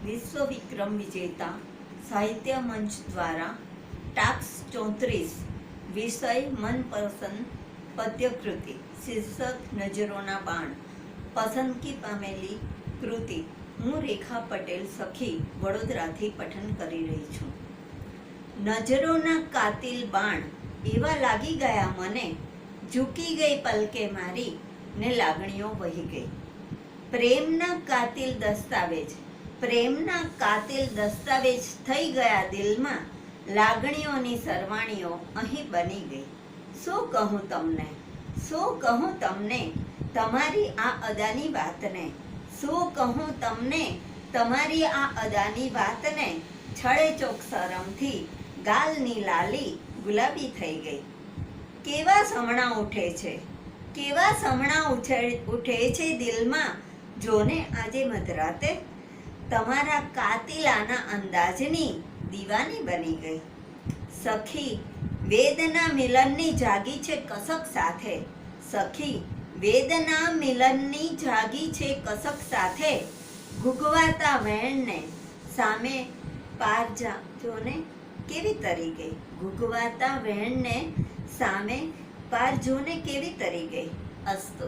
વિશ્વ વિક્રમ વિજેતા સાહિત્ય મંચ દ્વારા ટાસ્ક 34 વિષય મનપસંદ પદ્યકૃતિ શીર્ષક નજરોના બાણ પસંદગી પામેલી કૃતિ હું રેખા પટેલ સખી વડોદરાથી પઠન કરી રહી છું. નજરોના કાતિલ બાણ એવા લાગી ગયા મને, ઝૂકી ગઈ પલકે મારી ને લાગણીઓ વહી ગઈ. પ્રેમના કાતિલ દસ્તાવેજ થઈ ગયા દિલમાં, લાગણીઓની સરવાણીઓ અહીં બની ગઈ. શું કહું તમને તમારી આ અદાની વાતને, શું કહું તમને તમારી આ અદાની વાતને. છળે ચોક શરમથી ગાલની લાલી ગુલાબી થઈ ગઈ. કેવા સમણા ઉઠે છે દિલમાં, જોને આજે મધરાતે તમારા કાતિલાના અંદાજની દીવાની બની ગઈ. સખી વેદના મિલનની જાગી છે કસક સાથે, સખી વેદના મિલનની જાગી છે કસક સાથે. ઘૂઘવાતા વેણને સામે પાર જોને કેવી તરી ગઈ. ઘૂઘવાતા વેણને સામે પાર જોને કેવી તરી ગઈ. અસ્તુ.